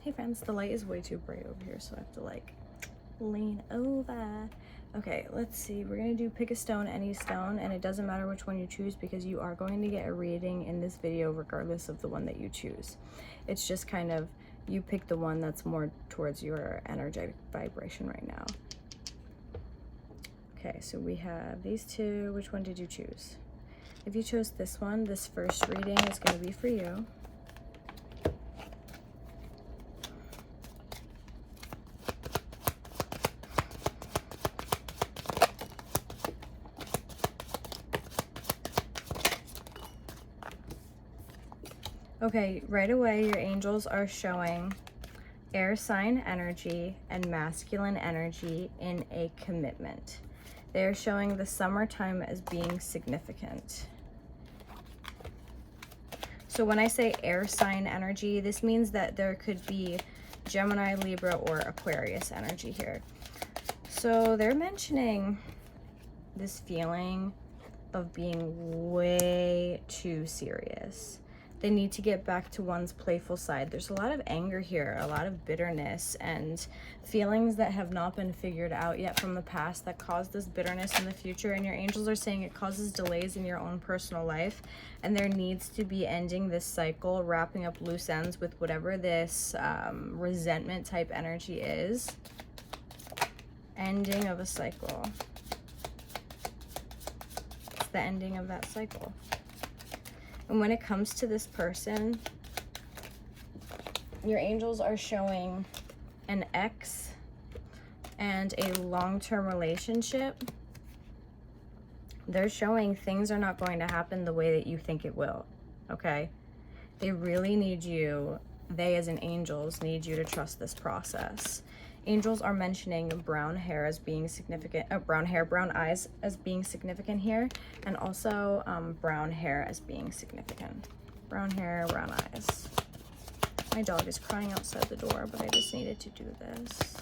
Hey friends, the light is way too bright over here, so I have to like lean over. Okay, let's see. We're gonna do pick a stone, any stone, and it doesn't matter which one you choose because you are going to get a reading in this video regardless of the one that you choose. It's just kind of, you pick the one that's more towards your energetic vibration right now. Okay, so we have these two. Which one did you choose? If you chose this one, this first reading is going to be for you. Okay, right away your angels are showing air sign energy and masculine energy in a commitment. They're showing the summertime as being significant. So when I say air sign energy, this means that there could be Gemini, Libra, or Aquarius energy here. So they're mentioning this feeling of being way too serious. They need to get back to one's playful side. There's a lot of anger here, a lot of bitterness, and feelings that have not been figured out yet from the past that cause this bitterness in the future. And your angels are saying it causes delays in your own personal life, and there needs to be ending this cycle, wrapping up loose ends with whatever this resentment type energy is. Ending of a cycle. It's the ending of that cycle. And when it comes to this person, your angels are showing an ex and a long-term relationship. They're showing things are not going to happen the way that you think it will, okay? They really need you, they as in angels, need you to trust this process. Angels are mentioning brown hair as being significant, brown eyes as being significant here, and also brown hair as being significant. Brown hair, brown eyes. My dog is crying outside the door, but I just needed to do this.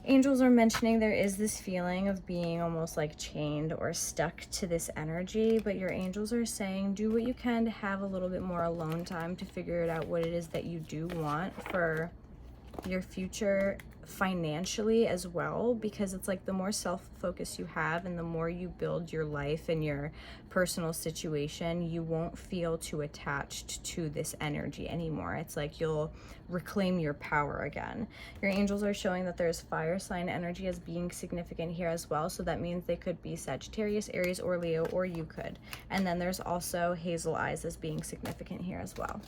Angels are mentioning there is this feeling of being almost like chained or stuck to this energy, but your angels are saying do what you can to have a little bit more alone time to figure it out what it is that you do want for your future financially as well, because it's like the more self-focus you have and the more you build your life and your personal situation, you won't feel too attached to this energy anymore. It's like you'll reclaim your power again. Your angels are showing that there's fire sign energy as being significant here as well, so that means they could be Sagittarius, Aries, or Leo, or you could. And then there's also hazel eyes as being significant here as well.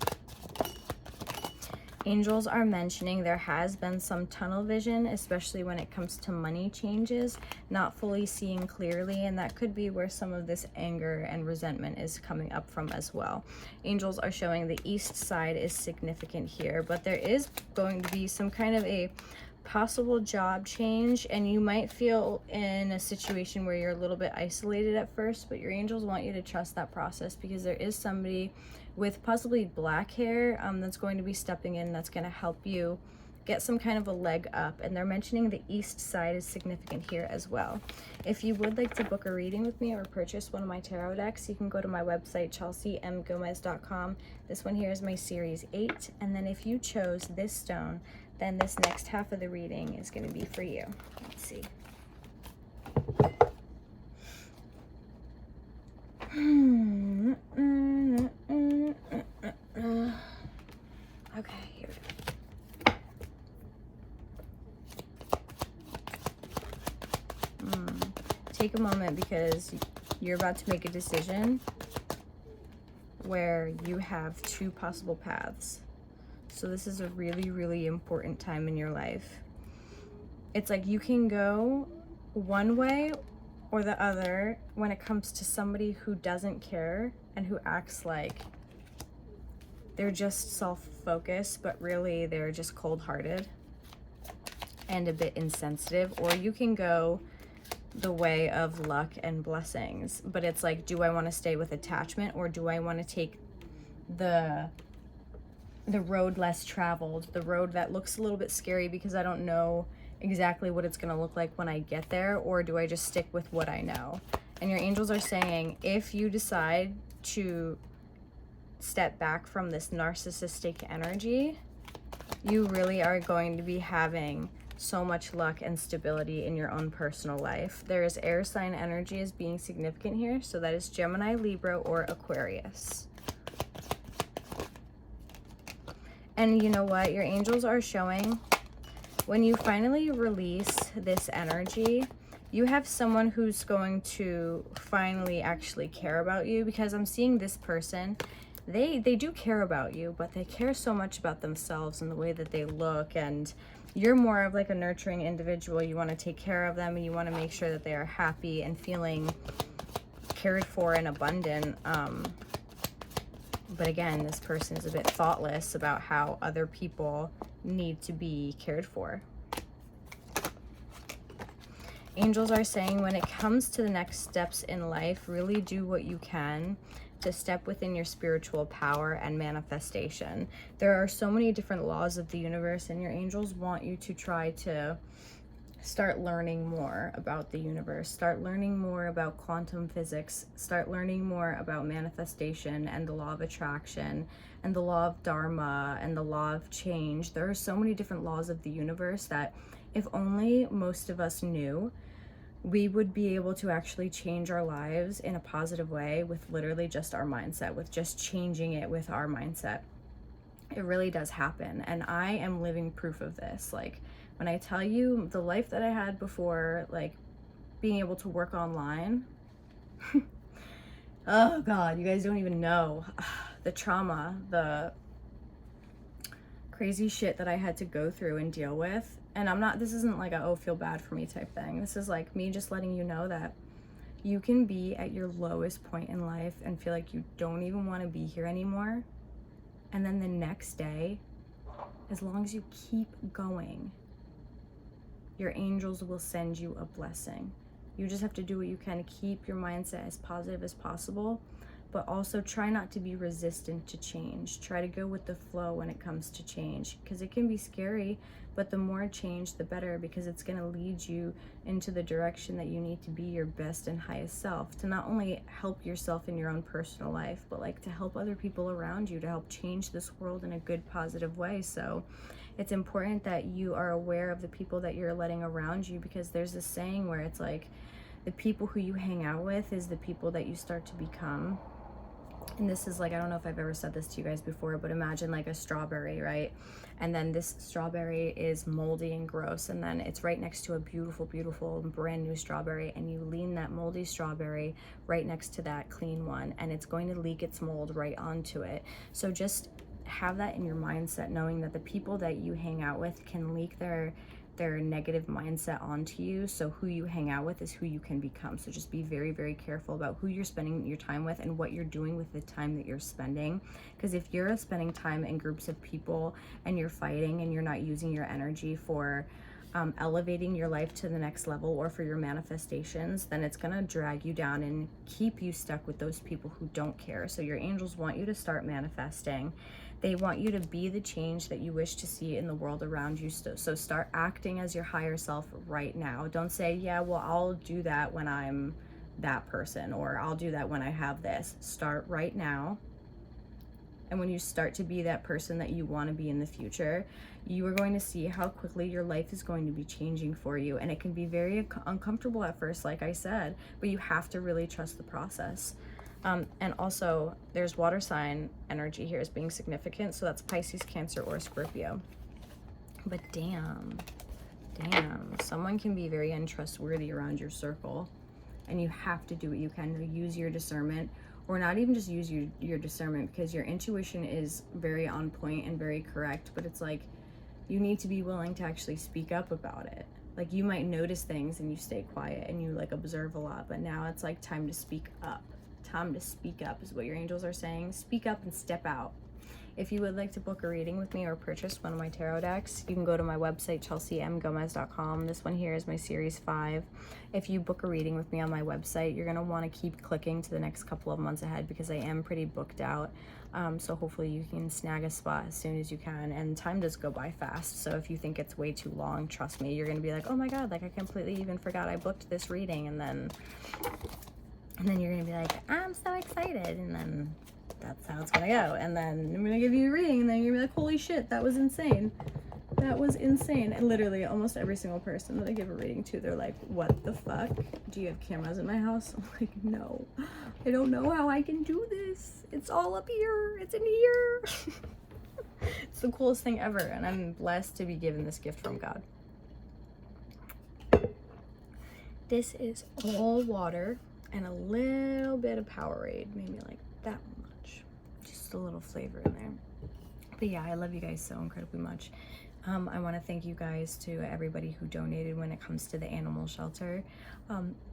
Angels are mentioning there has been some tunnel vision, especially when it comes to money changes, not fully seeing clearly, and that could be where some of this anger and resentment is coming up from as well. Angels are showing the east side is significant here, but there is going to be some kind of a possible job change, and you might feel in a situation where you're a little bit isolated at first, but your angels want you to trust that process because there is somebody with possibly black hair that's going to be stepping in, that's going to help you get some kind of a leg up. And they're mentioning the east side is significant here as well. If you would like to book a reading with me or purchase one of my tarot decks, you can go to my website, chelseamgomez.com. This one here is my series 8, and then if you chose this stone, then this next half of the reading is going to be for you. Let's see. Okay, here we go. Take a moment because you're about to make a decision where you have two possible paths. So this is a really, really important time in your life. It's like you can go one way or the other when it comes to somebody who doesn't care and who acts like they're just self-focused, but really they're just cold-hearted and a bit insensitive. Or you can go the way of luck and blessings, but it's like, do I want to stay with attachment, or do I want to take the road less traveled, the road that looks a little bit scary because I don't know exactly what it's going to look like when I get there, or do I just stick with what I know? And your angels are saying if you decide to step back from this narcissistic energy, you really are going to be having so much luck and stability in your own personal life. There is air sign energy as being significant here, so that is Gemini, Libra, or Aquarius. And you know what? Your angels are showing when you finally release this energy, you have someone who's going to finally actually care about you, because I'm seeing this person, they do care about you, but they care so much about themselves and the way that they look, and you're more of like a nurturing individual. You want to take care of them and you want to make sure that they are happy and feeling cared for and abundant. But again, this person is a bit thoughtless about how other people need to be cared for. Angels are saying when it comes to the next steps in life, really do what you can to step within your spiritual power and manifestation. There are so many different laws of the universe, and your angels want you to try to start learning more about the universe, start learning more about quantum physics, start learning more about manifestation and the law of attraction and the law of dharma and the law of change. There are so many different laws of the universe that if only most of us knew, we would be able to actually change our lives in a positive way with literally just our mindset, with just changing it with our mindset. It really does happen, and I am living proof of this. Like, when I tell you the life that I had before, like being able to work online, oh God, you guys don't even know the trauma, the crazy shit that I had to go through and deal with. And this isn't like a, oh, feel bad for me type thing. This is like me just letting you know that you can be at your lowest point in life and feel like you don't even want to be here anymore. And then the next day, as long as you keep going, your angels will send you a blessing. You just have to do what you can to keep your mindset as positive as possible, but also try not to be resistant to change. Try to go with the flow when it comes to change, because it can be scary, but the more change, the better, because it's going to lead you into the direction that you need to be your best and highest self, to not only help yourself in your own personal life, but like to help other people around you, to help change this world in a good, positive way. So it's important that you are aware of the people that you're letting around you, because there's this saying where it's like the people who you hang out with is the people that you start to become. And this is like, I don't know if I've ever said this to you guys before, but imagine like a strawberry, right? And then this strawberry is moldy and gross, and then it's right next to a beautiful, beautiful brand new strawberry, and you lean that moldy strawberry right next to that clean one, and it's going to leak its mold right onto it. So just have that in your mindset, knowing that the people that you hang out with can leak their negative mindset onto you. So who you hang out with is who you can become. So just be very, very careful about who you're spending your time with and what you're doing with the time that you're spending. Because if you're spending time in groups of people and you're fighting and you're not using your energy for elevating your life to the next level or for your manifestations, then it's gonna drag you down and keep you stuck with those people who don't care. So your angels want you to start manifesting. They want you to be the change that you wish to see in the world around you. So start acting as your higher self right now. Don't say, yeah, well, I'll do that when I'm that person, or I'll do that when I have this. Start right now. And when you start to be that person that you want to be in the future, you are going to see how quickly your life is going to be changing for you. And it can be very uncomfortable at first, like I said, but you have to really trust the process. And also there's water sign energy here as being significant. So that's Pisces, Cancer, or Scorpio. But damn, someone can be very untrustworthy around your circle, and you have to do what you can to use your discernment, or not even just use your discernment, because your intuition is very on point and very correct, but it's like you need to be willing to actually speak up about it. Like, you might notice things and you stay quiet and you like observe a lot, but now it's like time to speak up. Time to speak up is what your angels are saying. Speak up and step out. If you would like to book a reading with me or purchase one of my tarot decks, you can go to my website, chelseamgomez.com. This one here is my series 5. If you book a reading with me on my website, you're going to want to keep clicking to the next couple of months ahead, because I am pretty booked out. So hopefully you can snag a spot as soon as you can. And time does go by fast. So if you think it's way too long, trust me, you're going to be like, oh my God, like I completely even forgot I booked this reading. And then you're going to be like, I'm so excited. And then that's how it's gonna go. And then I'm gonna give you a reading, and then you're gonna be like, holy shit, that was insane. That was insane. And literally almost every single person that I give a reading to, they're like, what the fuck? Do you have cameras in my house? I'm like, no, I don't know how I can do this. It's all up here. It's in here. It's the coolest thing ever. And I'm blessed to be given this gift from God. This is all water and a little bit of Powerade, maybe like that much. Just a little flavor in there. But yeah, I love you guys so incredibly much. I want to thank you guys to everybody who donated when it comes to the animal shelter.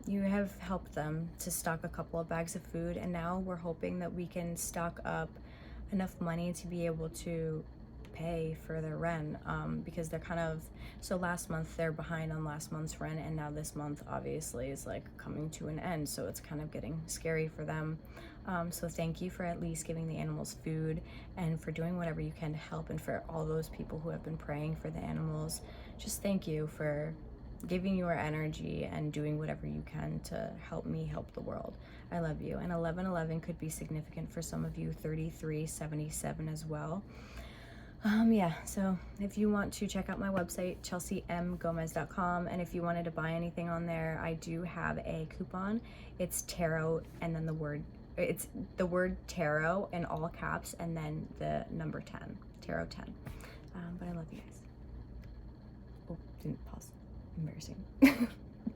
You have helped them to stock a couple of bags of food, and now we're hoping that we can stock up enough money to be able to pay for their rent, because they're kind of, so last month they're behind on last month's rent, and now this month obviously is like coming to an end, so it's kind of getting scary for them. So thank you for at least giving the animals food and for doing whatever you can to help, and for all those people who have been praying for the animals. Just thank you for giving your energy and doing whatever you can to help me help the world. I love you. And 1111 could be significant for some of you, 3377 as well. Yeah, so if you want to check out my website, chelseamgomez.com, and if you wanted to buy anything on there, I do have a coupon. It's tarot, and then it's the word tarot in all caps, and then the number 10, tarot 10. But I love you guys. Oh, didn't pause. Embarrassing.